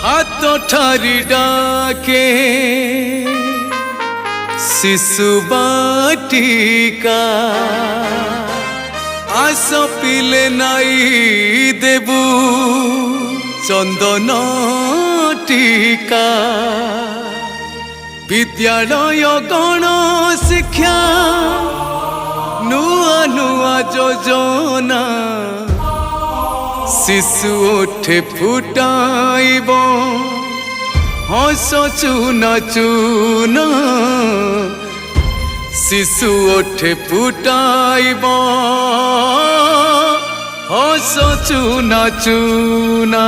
হাত ঠারি ডাকে শিশু বাটিকা আস পিলে নাই দেবু চন্দন টিকা বিদ্যালয় গণ শিক্ষা নুয়া নুয়া যোজনা শিশু ওঠে ফুটাইব হস চুনা চুনা শিশু ওঠে ফুটাইব হস চুনা চুনা।